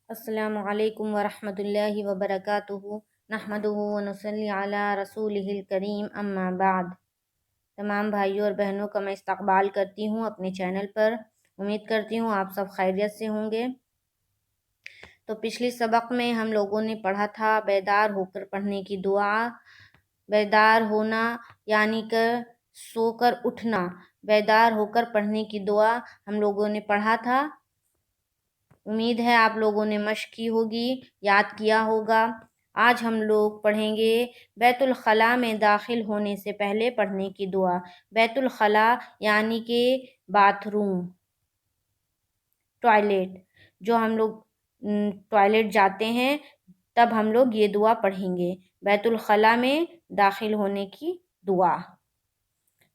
السلام علیکم ورحمۃ اللہ وبرکاتہ نحمدہ ونصلی علی رسولہ الکریم اما بعد۔ تمام بھائیوں اور بہنوں کا میں استقبال کرتی ہوں اپنے چینل پر۔ امید کرتی ہوں آپ سب خیریت سے ہوں گے۔ تو پچھلی سبق میں ہم لوگوں نے پڑھا تھا بیدار ہو کر پڑھنے کی دعا۔ بیدار ہونا یعنی کہ سو کر اٹھنا، بیدار ہو کر پڑھنے کی دعا ہم لوگوں نے پڑھا تھا۔ امید ہے آپ لوگوں نے مشق کی ہوگی، یاد کیا ہوگا۔ آج ہم لوگ پڑھیں گے بیت الخلاء میں داخل ہونے سے پہلے پڑھنے کی دعا۔ بیت الخلاء یعنی کہ باتھ روم، ٹوائلٹ۔ جو ہم لوگ ٹوائلٹ جاتے ہیں تب ہم لوگ یہ دعا پڑھیں گے، بیت الخلاء میں داخل ہونے کی دعا۔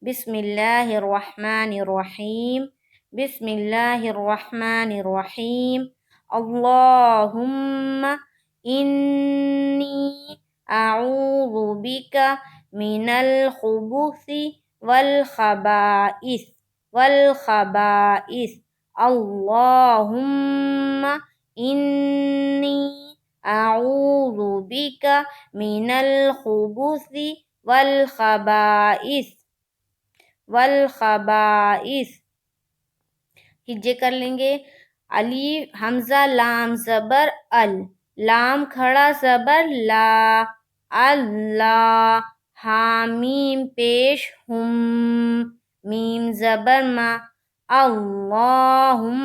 بسم اللہ الرحمن الرحیم، بسم اللہ الرحمن الرحیم۔ اللہم انی اعوذ بک من الخبث والخبائث اللہم انی اعوذ بک من الخبث والخبائث۔ ہجے کر لیں گے۔ الف حمزہ لام زبر ال، لام کھڑا زبر لا، اللہ۔ حامیم پیش ہم، میم زبر ما، اللہم۔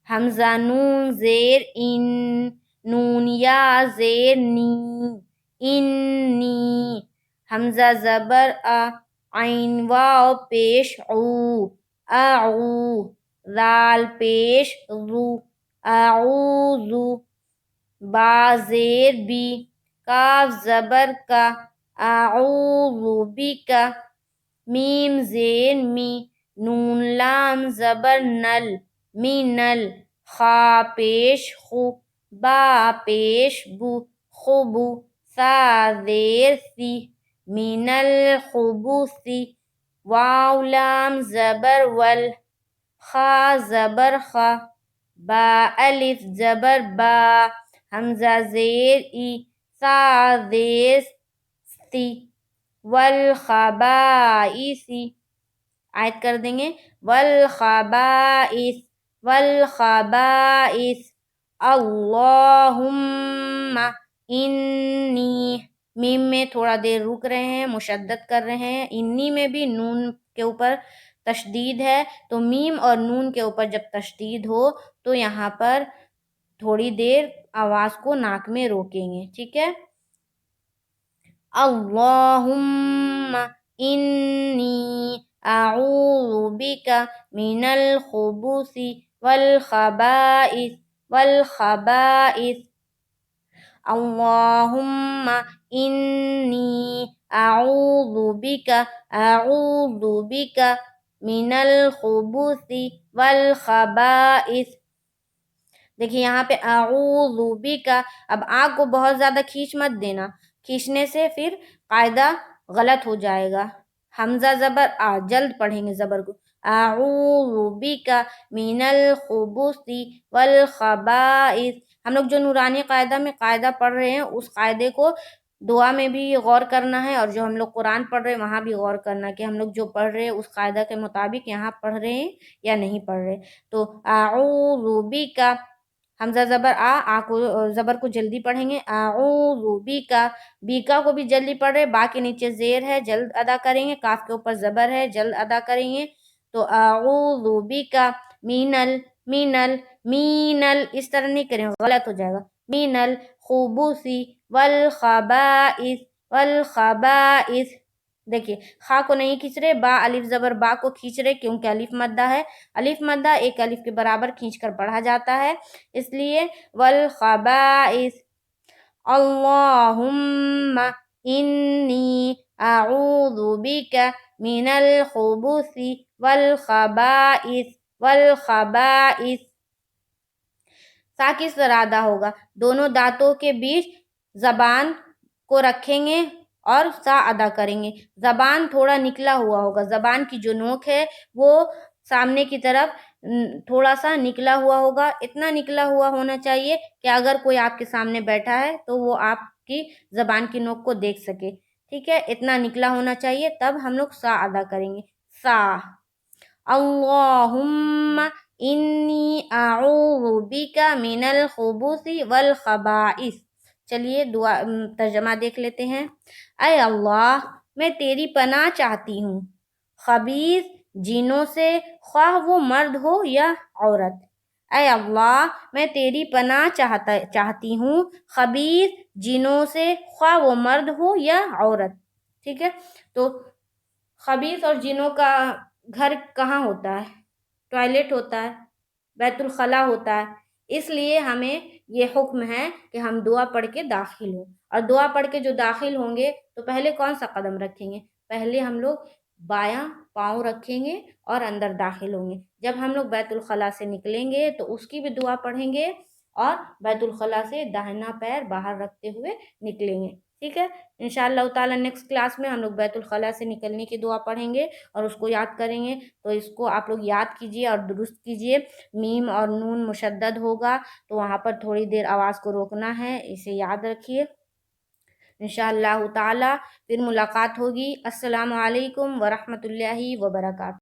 حمزہ نون زیر ان، نون یا زیر نی، انی۔ حمزہ زبر ا، عین واو پیش عو، اعو۔ ذال پیش ذو، اعوذ۔ با زیر بی، کاف زبر کا، اعوذ بک۔ میم زیر می، نون لام زبر نل، منل۔ خا پیش خو، با پیش بو، خبو۔ سا زیر سی، من الخبث۔ واو لام زبر ول، خا زبر خا۔ با الف زبر با، حمزہ زیر ای، سا زیر سی۔ والخبائث، آیت کر دیں گے۔ والخبائث اللہم انی۔ میم میں تھوڑا دیر رک رہے ہیں، مشدد کر رہے ہیں۔ انی میں بھی نون کے اوپر تشدید ہے، تو میم اور نون کے اوپر جب تشدید ہو تو یہاں پر تھوڑی دیر آواز کو ناک میں روکیں گے، ٹھیک ہے۔ اللہم انی اعوذ بک من الخبث والخبائث اللہم انی اعوذ بک من الخبث والخبائث۔ دیکھیے یہاں پہ اعوذ بک، اب آنکھ کو بہت زیادہ کھینچ مت دینا، کھینچنے سے پھر قاعدہ غلط ہو جائے گا۔ حمزہ زبر آ، جلد پڑھیں گے زبر کو۔ اعوذ بک من الخبث والخبائث۔ ہم لوگ جو نورانی قاعدہ میں قاعدہ پڑھ رہے ہیں اس قاعدے کو دعا میں بھی غور کرنا ہے، اور جو ہم لوگ قرآن پڑھ رہے ہیں وہاں بھی غور کرنا ہے کہ ہم لوگ جو پڑھ رہے ہیں اس قاعدہ کے مطابق یہاں پڑھ رہے ہیں یا نہیں پڑھ رہے۔ تو اعوذ بک، حمزہ زبر آ کو زبر کو جلدی پڑھیں گے۔ اعوذ بک، بیکا کو بھی جلدی پڑھ رہے، با کے نیچے زیر ہے جلد ادا کریں گے، کاف کے اوپر زبر ہے جلد ادا کریں گے۔ تو اعوذ بک مینل اس طرح نہیں کریں، غلط ہو جائے گا۔ من الخبث والخبائث۔ دیکھیے خا کو نہیں کھینچ رہے، با الف زبر با کو کھینچ رہے کیونکہ الف مدہ ہے۔ الف مدہ ایک الف کے برابر کھینچ کر پڑھا جاتا ہے، اس لیے والخبائث۔ اللہم انی اعوذ بک من الخبث والخبائث۔ سا کس طرح ادا ہوگا؟ دونوں دانتوں کے بیچ زبان کو رکھیں گے اور سا ادا کریں گے۔ زبان تھوڑا نکلا ہوا ہوگا، زبان کی جو نوک ہے وہ سامنے کی طرف تھوڑا سا نکلا ہوا ہوگا، اتنا نکلا ہوا ہونا چاہیے کہ اگر کوئی آپ کے سامنے بیٹھا ہے تو وہ آپ کی زبان کی نوک کو دیکھ سکے، ٹھیک ہے، اتنا نکلا ہونا چاہیے، تب ہم لوگ سا ادا کریں گے، سا۔ اللہم انی اعوذ بک من الخبث والخبائث۔ چلیے دعا ترجمہ دیکھ لیتے ہیں۔ اے اللہ، میں تیری پناہ چاہتی ہوں خبیث جنوں سے، خواہ وہ مرد ہو یا عورت۔ اے اللہ، میں تیری پناہ چاہتی ہوں خبیث جنوں سے، خواہ وہ مرد ہو یا عورت، ٹھیک ہے۔ تو خبیث اور جنوں کا گھر کہاں ہوتا ہے؟ ٹوائلٹ ہوتا ہے، بیت الخلاء ہوتا ہے، اس لیے ہمیں یہ حکم ہے کہ ہم دعا پڑھ کے داخل ہوں، اور دعا پڑھ کے جو داخل ہوں گے تو پہلے کون سا قدم رکھیں گے؟ پہلے ہم لوگ بایاں پاؤں رکھیں گے اور اندر داخل ہوں گے۔ جب ہم لوگ بیت الخلاء سے نکلیں گے تو اس کی بھی دعا پڑھیں گے، اور بیت الخلاء سے داہنا پیر باہر رکھتے ہوئے نکلیں گے، ٹھیک ہے۔ انشاءاللہ تعالی نیکسٹ کلاس میں ہم لوگ بیت الخلاء سے نکلنے کی دعا پڑھیں گے اور اس کو یاد کریں گے، تو اس کو آپ لوگ یاد کیجئے اور درست کیجئے۔ میم اور نون مشدد ہوگا تو وہاں پر تھوڑی دیر آواز کو روکنا ہے، اسے یاد رکھیے۔ انشاءاللہ تعالی پھر ملاقات ہوگی۔ السلام علیکم ورحمۃ اللہ وبرکاتہ۔